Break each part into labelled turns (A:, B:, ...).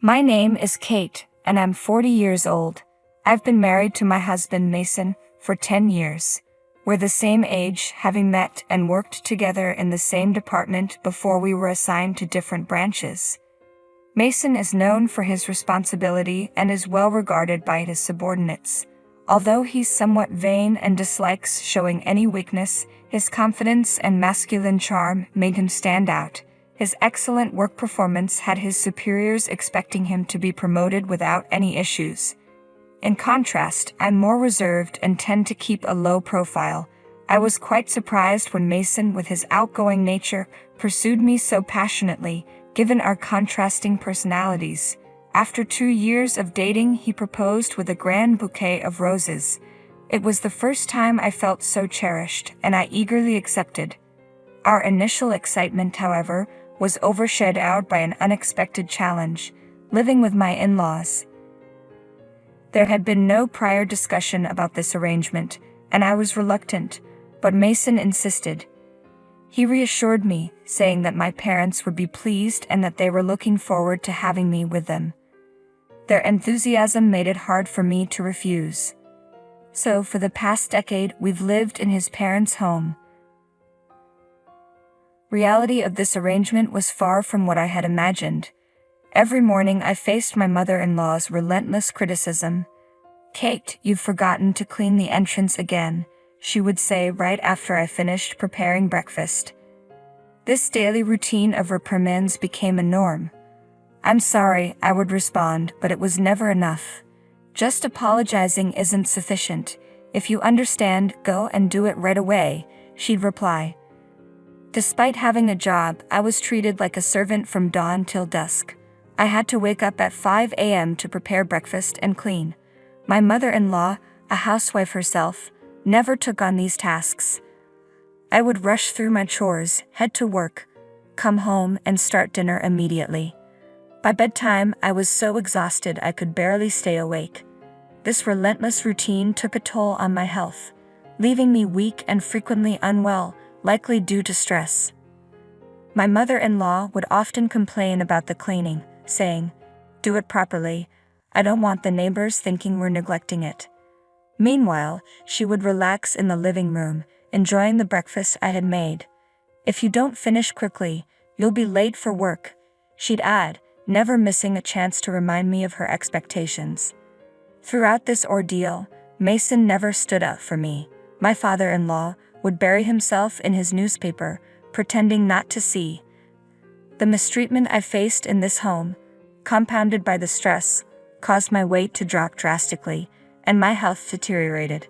A: My name is Kate, and I'm 40 years old. I've been married to my husband Mason for 10 years. We're the same age, having met and worked together in the same department before we were assigned to different branches. Mason is known for his responsibility and is well regarded by his subordinates. Although he's somewhat vain and dislikes showing any weakness, his confidence and masculine charm made him stand out. His excellent work performance had his superiors expecting him to be promoted without any issues. In contrast, I'm more reserved and tend to keep a low profile. I was quite surprised when Mason, with his outgoing nature, pursued me so passionately, given our contrasting personalities. After 2 years of dating, he proposed with a grand bouquet of roses. It was the first time I felt so cherished, and I eagerly accepted. Our initial excitement, however, was overshadowed by an unexpected challenge: living with my in-laws. There had been no prior discussion about this arrangement, and I was reluctant, but Mason insisted. He reassured me, saying that my parents would be pleased and that they were looking forward to having me with them. Their enthusiasm made it hard for me to refuse. So for the past decade, we've lived in his parents' home. Reality of this arrangement was far from what I had imagined. Every morning I faced my mother-in-law's relentless criticism. "Kate, you've forgotten to clean the entrance again," she would say right after I finished preparing breakfast. This daily routine of reprimands became a norm. "I'm sorry," I would respond, but it was never enough. "Just apologizing isn't sufficient. If you understand, go and do it right away," she'd reply. Despite having a job, I was treated like a servant from dawn till dusk. I had to wake up at 5 a.m. to prepare breakfast and clean. My mother-in-law, a housewife herself, never took on these tasks. I would rush through my chores, head to work, come home, and start dinner immediately. By bedtime, I was so exhausted I could barely stay awake. This relentless routine took a toll on my health, leaving me weak and frequently unwell, likely due to stress. My mother-in-law would often complain about the cleaning, saying, "Do it properly. I don't want the neighbors thinking we're neglecting it." Meanwhile, she would relax in the living room, enjoying the breakfast I had made. "If you don't finish quickly, you'll be late for work," she'd add, never missing a chance to remind me of her expectations. Throughout this ordeal, Mason never stood up for me. My father-in-law would bury himself in his newspaper, pretending not to see. The mistreatment I faced in this home, compounded by the stress, caused my weight to drop drastically, and my health deteriorated.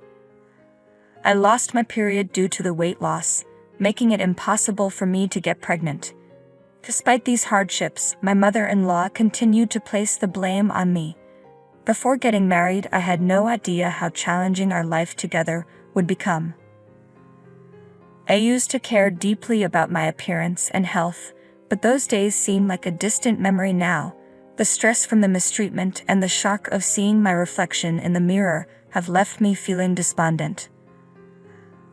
A: I lost my period due to the weight loss, making it impossible for me to get pregnant. Despite these hardships, my mother-in-law continued to place the blame on me. Before getting married, I had no idea how challenging our life together would become. I used to care deeply about my appearance and health, but those days seem like a distant memory now. The stress from the mistreatment and the shock of seeing my reflection in the mirror have left me feeling despondent.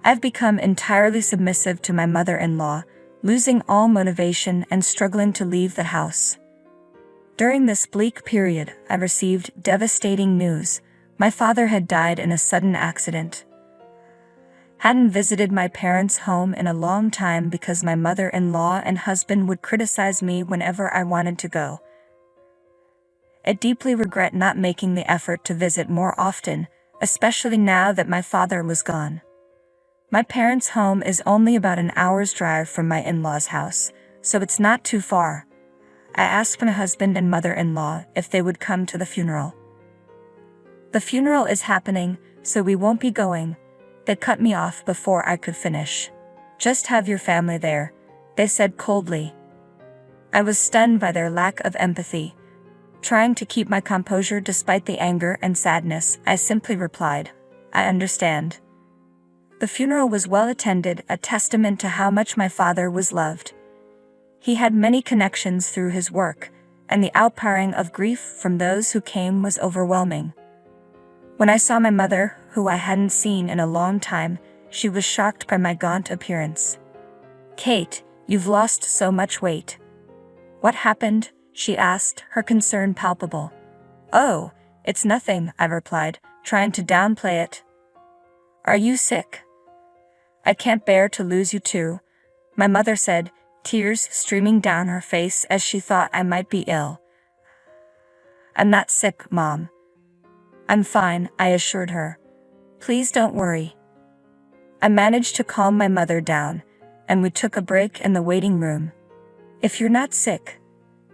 A: I've become entirely submissive to my mother-in-law, losing all motivation and struggling to leave the house. During this bleak period, I received devastating news. My father had died in a sudden accident. Hadn't visited my parents' home in a long time because my mother-in-law and husband would criticize me whenever I wanted to go. I deeply regret not making the effort to visit more often, especially now that my father was gone. My parents' home is only about an hour's drive from my in-laws' house, so it's not too far. I asked my husband and mother-in-law if they would come to the funeral. "The funeral is happening, so we won't be going." They cut me off before I could finish. "Just have your family there," they said coldly. I was stunned by their lack of empathy. Trying to keep my composure despite the anger and sadness, I simply replied, "I understand." The funeral was well attended, a testament to how much my father was loved. He had many connections through his work, and the outpouring of grief from those who came was overwhelming. When I saw my mother, who I hadn't seen in a long time, she was shocked by my gaunt appearance. "Kate, you've lost so much weight. What happened?" she asked, her concern palpable. "Oh, it's nothing," I replied, trying to downplay it. "Are you sick?" "I can't bear to lose you too," my mother said, tears streaming down her face as she thought I might be ill. "I'm not sick, Mom. I'm fine," I assured her. "Please don't worry." I managed to calm my mother down, and we took a break in the waiting room. "If you're not sick,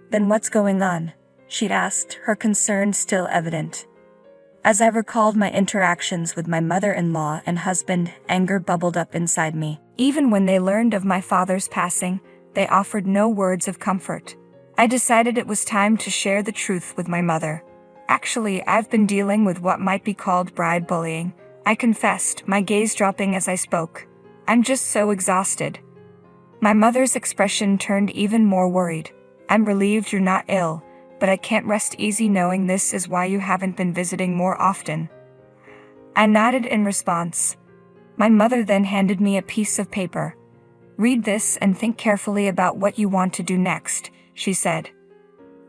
A: then what's going on?" she asked, her concern still evident. As I recalled my interactions with my mother-in-law and husband, anger bubbled up inside me. Even when they learned of my father's passing, they offered no words of comfort. I decided it was time to share the truth with my mother. "Actually, I've been dealing with what might be called bride bullying," I confessed, my gaze dropping as I spoke. "I'm just so exhausted." My mother's expression turned even more worried. "I'm relieved you're not ill, but I can't rest easy knowing this is why you haven't been visiting more often." I nodded in response. My mother then handed me a piece of paper. "Read this and think carefully about what you want to do next," she said.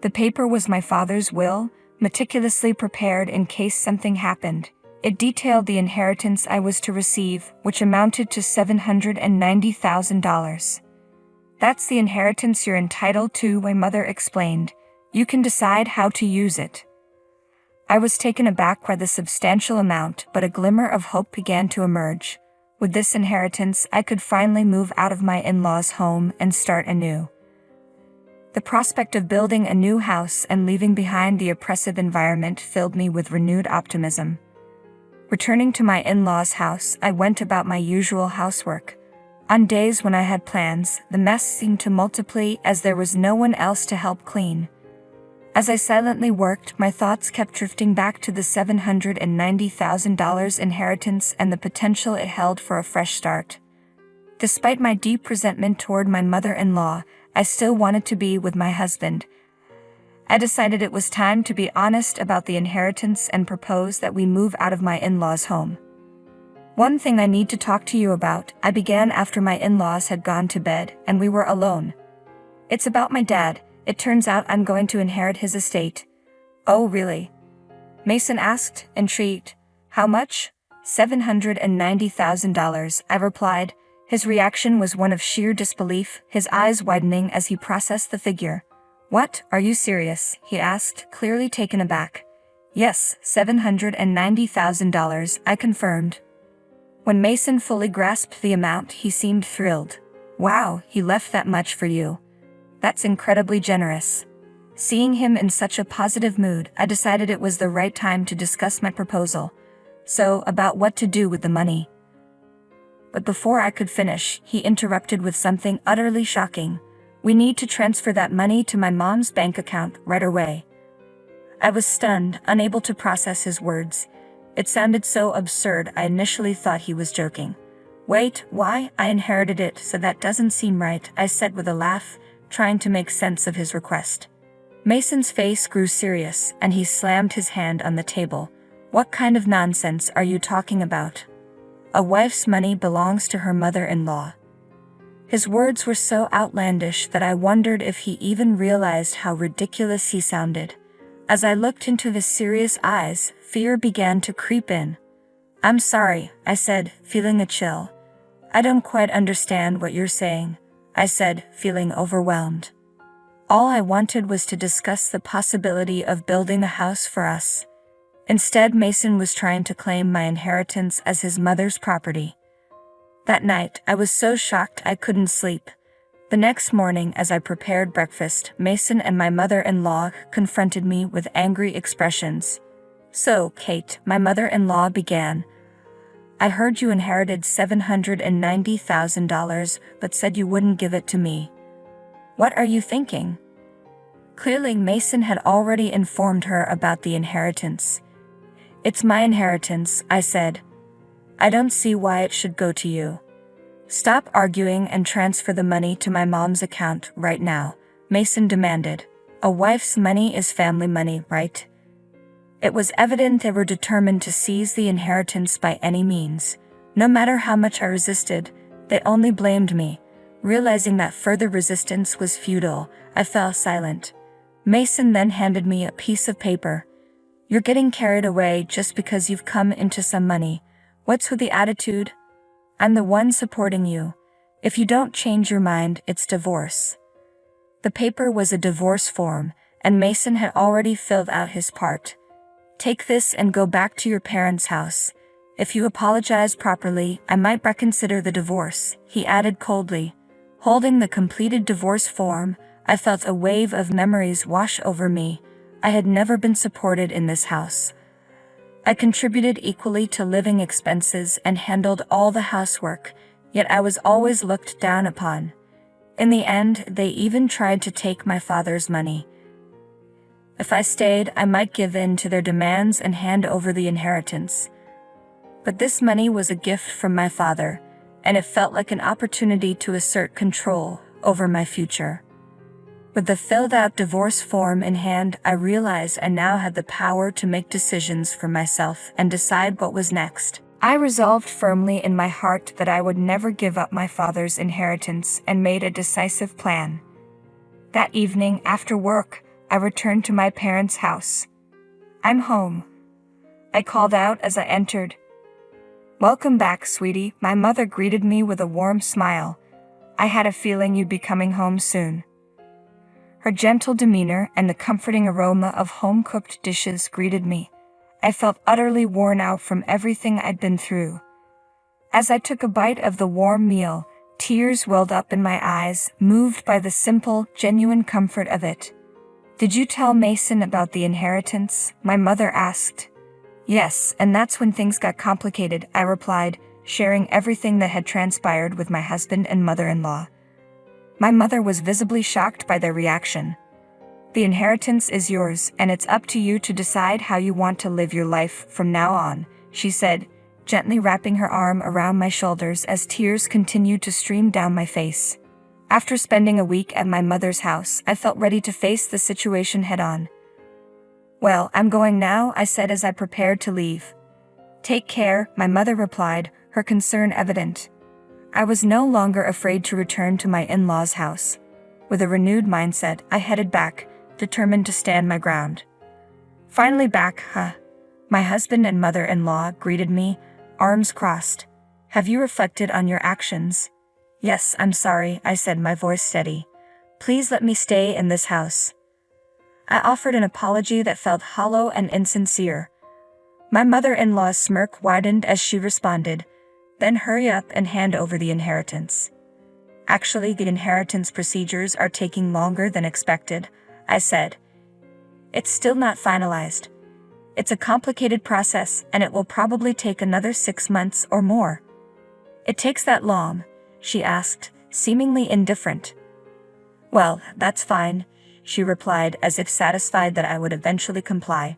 A: The paper was my father's will, meticulously prepared in case something happened. It detailed the inheritance I was to receive, which amounted to $790,000. "That's the inheritance you're entitled to," my mother explained. "You can decide how to use it." I was taken aback by the substantial amount, but a glimmer of hope began to emerge. With this inheritance, I could finally move out of my in-laws' home and start anew. The prospect of building a new house and leaving behind the oppressive environment filled me with renewed optimism. Returning to my in-laws' house, I went about my usual housework. On days when I had plans, the mess seemed to multiply as there was no one else to help clean. As I silently worked, my thoughts kept drifting back to the $790,000 inheritance and the potential it held for a fresh start. Despite my deep resentment toward my mother-in-law, I still wanted to be with my husband. I decided it was time to be honest about the inheritance and propose that we move out of my in-laws' home. "One thing I need to talk to you about," I began after my in-laws had gone to bed and we were alone. "It's about my dad. It turns out I'm going to inherit his estate." "Oh, really?" Mason asked, intrigued. "How much?" $790,000, I replied. His reaction was one of sheer disbelief, his eyes widening as he processed the figure. "What, are you serious?" he asked, clearly taken aback. "Yes, $790,000, I confirmed. When Mason fully grasped the amount, he seemed thrilled. "Wow, he left that much for you. That's incredibly generous." Seeing him in such a positive mood, I decided it was the right time to discuss my proposal. "So, about what to do with the money?" But before I could finish, he interrupted with something utterly shocking. "We need to transfer that money to my mom's bank account right away." I was stunned, unable to process his words. It sounded so absurd I initially thought he was joking. "Wait, why? I inherited it, so that doesn't seem right," I said with a laugh, trying to make sense of his request. Mason's face grew serious, and he slammed his hand on the table. "What kind of nonsense are you talking about? A wife's money belongs to her mother-in-law." His words were so outlandish that I wondered if he even realized how ridiculous he sounded. As I looked into his serious eyes, fear began to creep in. "I'm sorry," I said, feeling a chill. "I don't quite understand what you're saying," I said, feeling overwhelmed. All I wanted was to discuss the possibility of building a house for us. Instead, Mason was trying to claim my inheritance as his mother's property. That night, I was so shocked I couldn't sleep. The next morning, as I prepared breakfast, Mason and my mother-in-law confronted me with angry expressions. "So, Kate," my mother-in-law began, "I heard you inherited $790,000, but said you wouldn't give it to me. What are you thinking?" Clearly, Mason had already informed her about the inheritance. "It's my inheritance," I said. "I don't see why it should go to you." "Stop arguing and transfer the money to my mom's account right now," Mason demanded. "A wife's money is family money, right?" It was evident they were determined to seize the inheritance by any means. No matter how much I resisted, they only blamed me. Realizing that further resistance was futile, I fell silent. Mason then handed me a piece of paper. You're getting carried away just because you've come into some money. What's with the attitude? I'm the one supporting you. If you don't change your mind, it's divorce. The paper was a divorce form, and Mason had already filled out his part. Take this and go back to your parents' house. If you apologize properly, I might reconsider the divorce, he added coldly. Holding the completed divorce form, I felt a wave of memories wash over me. I had never been supported in this house. I contributed equally to living expenses and handled all the housework, yet I was always looked down upon. In the end, they even tried to take my father's money. If I stayed, I might give in to their demands and hand over the inheritance. But this money was a gift from my father, and it felt like an opportunity to assert control over my future. With the filled-out divorce form in hand, I realized I now had the power to make decisions for myself and decide what was next. I resolved firmly in my heart that I would never give up my father's inheritance and made a decisive plan. That evening, after work, I returned to my parents' house. I'm home, I called out as I entered. Welcome back, sweetie, my mother greeted me with a warm smile. I had a feeling you'd be coming home soon. Her gentle demeanor and the comforting aroma of home-cooked dishes greeted me. I felt utterly worn out from everything I'd been through. As I took a bite of the warm meal, tears welled up in my eyes, moved by the simple, genuine comfort of it. Did you tell Mason about the inheritance? My mother asked. Yes, and that's when things got complicated, I replied, sharing everything that had transpired with my husband and mother-in-law. My mother was visibly shocked by their reaction. The inheritance is yours, and it's up to you to decide how you want to live your life from now on, she said, gently wrapping her arm around my shoulders as tears continued to stream down my face. After spending a week at my mother's house, I felt ready to face the situation head-on. Well, I'm going now, I said as I prepared to leave. Take care, my mother replied, her concern evident. I was no longer afraid to return to my in-laws' house. With a renewed mindset, I headed back, determined to stand my ground. Finally back, my husband and mother-in-law greeted me, arms crossed. Have you reflected on your actions? Yes, I'm sorry, I said, my voice steady. Please let me stay in this house. I offered an apology that felt hollow and insincere. My mother-in-law's smirk widened as she responded, then hurry up and hand over the inheritance. Actually, the inheritance procedures are taking longer than expected, I said. It's still not finalized. It's a complicated process, and it will probably take another 6 months or more. It takes that long? She asked, seemingly indifferent. Well, that's fine, she replied as if satisfied that I would eventually comply.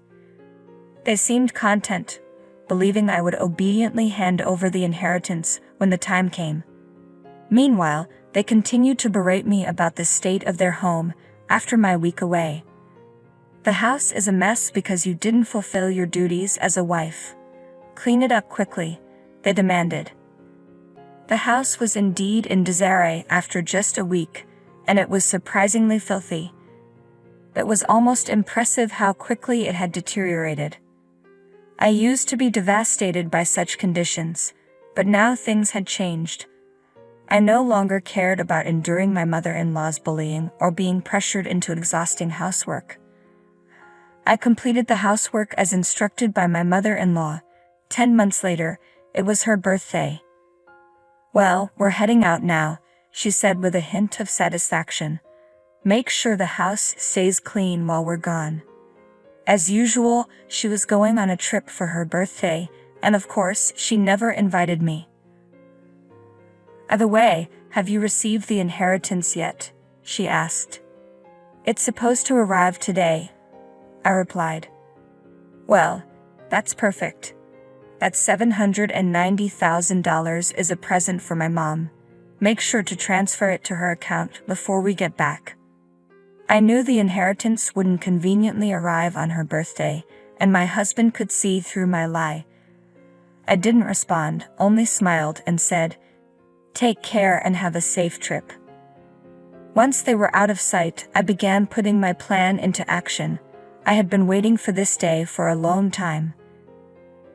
A: They seemed content, believing I would obediently hand over the inheritance when the time came. Meanwhile, they continued to berate me about the state of their home after my week away. The house is a mess because you didn't fulfill your duties as a wife. Clean it up quickly, they demanded. The house was indeed in disarray after just a week, and it was surprisingly filthy. It was almost impressive how quickly it had deteriorated. I used to be devastated by such conditions, but now things had changed. I no longer cared about enduring my mother-in-law's bullying or being pressured into exhausting housework. I completed the housework as instructed by my mother-in-law. 10 months later, it was her birthday. Well, we're heading out now, she said with a hint of satisfaction. Make sure the house stays clean while we're gone. As usual, she was going on a trip for her birthday, and of course, she never invited me. By the way, have you received the inheritance yet? She asked. It's supposed to arrive today, I replied. Well, that's perfect. That $790,000 is a present for my mom. Make sure to transfer it to her account before we get back. I knew the inheritance wouldn't conveniently arrive on her birthday, and my husband could see through my lie. I didn't respond, only smiled and said, Take care and have a safe trip. Once they were out of sight, I began putting my plan into action. I had been waiting for this day for a long time.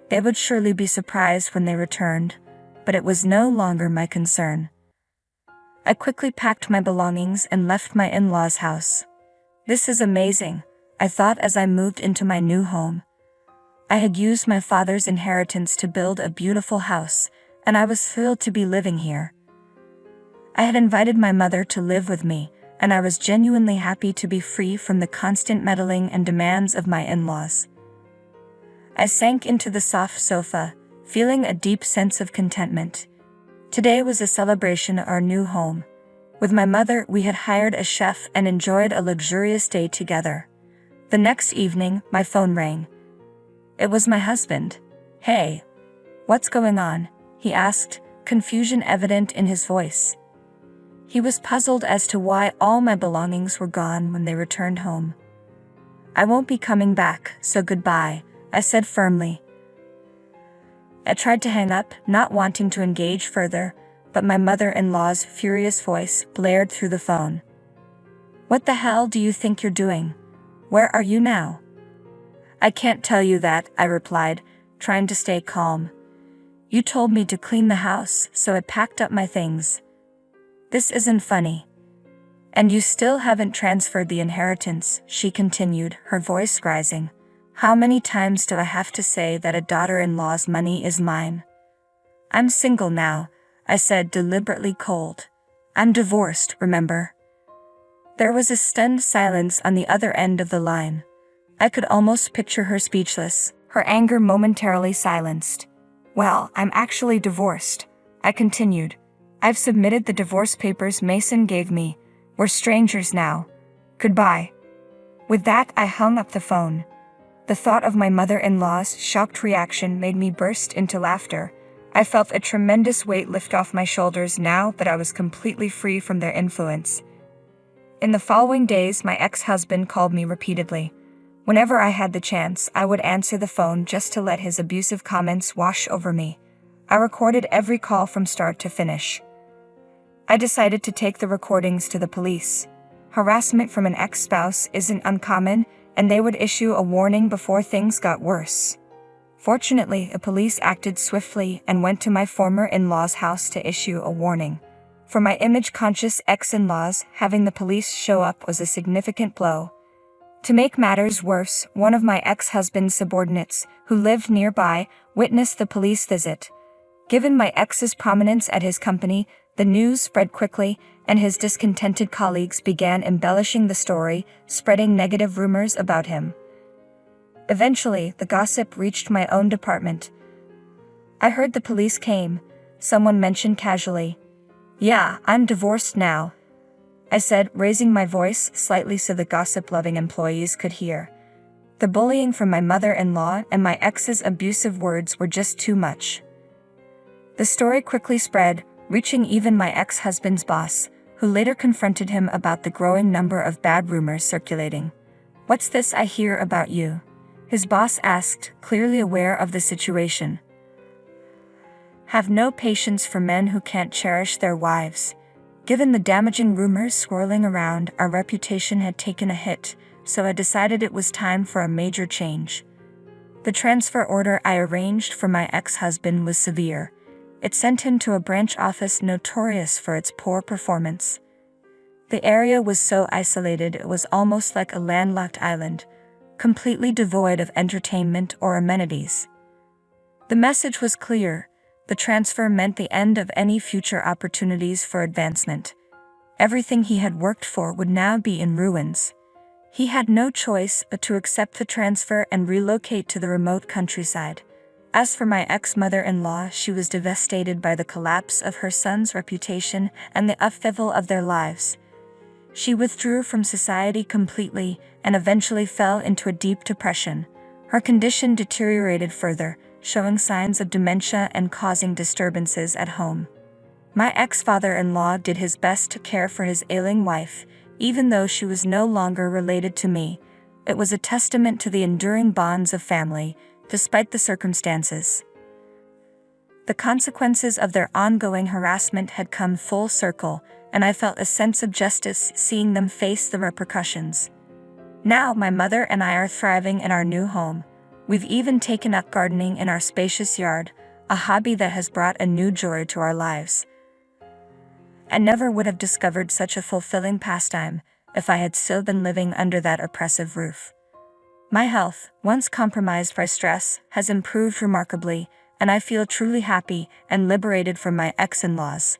A: They would surely be surprised when they returned, but it was no longer my concern. I quickly packed my belongings and left my in-laws' house. This is amazing, I thought as I moved into my new home. I had used my father's inheritance to build a beautiful house, and I was thrilled to be living here. I had invited my mother to live with me, and I was genuinely happy to be free from the constant meddling and demands of my in-laws. I sank into the soft sofa, feeling a deep sense of contentment. Today was a celebration of our new home. With my mother, we had hired a chef and enjoyed a luxurious day together. The next evening, my phone rang. It was my husband. "Hey, what's going on?" he asked, confusion evident in his voice. He was puzzled as to why all my belongings were gone when they returned home. "I won't be coming back, so goodbye," I said firmly. I tried to hang up, not wanting to engage further, but my mother-in-law's furious voice blared through the phone. "What the hell do you think you're doing? Where are you now?" "I can't tell you that," I replied, trying to stay calm. "You told me to clean the house, so I packed up my things." "This isn't funny." "And you still haven't transferred the inheritance," she continued, her voice rising. "How many times do I have to say that a daughter-in-law's money is mine?" "I'm single now," I said, deliberately cold. "I'm divorced, remember?" There was a stunned silence on the other end of the line. I could almost picture her speechless, her anger momentarily silenced. "Well, I'm actually divorced," I continued. "I've submitted the divorce papers Mason gave me. We're strangers now. Goodbye." With that, I hung up the phone. The thought of my mother-in-law's shocked reaction made me burst into laughter. I felt a tremendous weight lift off my shoulders now that I was completely free from their influence. In the following days, my ex-husband called me repeatedly. Whenever I had the chance, I would answer the phone just to let his abusive comments wash over me. I recorded every call from start to finish. I decided to take the recordings to the police. Harassment from an ex-spouse isn't uncommon, and they would issue a warning before things got worse. Fortunately, the police acted swiftly and went to my former in-law's house to issue a warning. For my image-conscious ex-in-laws, having the police show up was a significant blow. To make matters worse, one of my ex-husband's subordinates, who lived nearby, witnessed the police visit. Given my ex's prominence at his company, the news spread quickly, and his discontented colleagues began embellishing the story, spreading negative rumors about him. Eventually, the gossip reached my own department. "I heard the police came," someone mentioned casually. "Yeah, I'm divorced now," I said, raising my voice slightly so the gossip-loving employees could hear. The bullying from my mother-in-law and my ex's abusive words were just too much. The story quickly spread, reaching even my ex-husband's boss, who later confronted him about the growing number of bad rumors circulating. "What's this I hear about you?" his boss asked, clearly aware of the situation. "Have no patience for men who can't cherish their wives." Given the damaging rumors swirling around, our reputation had taken a hit, so I decided it was time for a major change. The transfer order I arranged for my ex-husband was severe. It sent him to a branch office notorious for its poor performance. The area was so isolated it was almost like a landlocked island, completely devoid of entertainment or amenities. The message was clear. The transfer meant the end of any future opportunities for advancement. Everything he had worked for would now be in ruins. He had no choice but to accept the transfer and relocate to the remote countryside. As for my ex-mother-in-law, she was devastated by the collapse of her son's reputation and the upheaval of their lives. She withdrew from society completely and eventually fell into a deep depression. Her condition deteriorated further, showing signs of dementia and causing disturbances at home. My ex-father-in-law did his best to care for his ailing wife, even though she was no longer related to me. It was a testament to the enduring bonds of family, despite the circumstances. The consequences of their ongoing harassment had come full circle, and I felt a sense of justice seeing them face the repercussions. Now my mother and I are thriving in our new home. We've even taken up gardening in our spacious yard, a hobby that has brought a new joy to our lives. I never would have discovered such a fulfilling pastime if I had still been living under that oppressive roof. My health, once compromised by stress, has improved remarkably, and I feel truly happy and liberated from my ex-in-laws.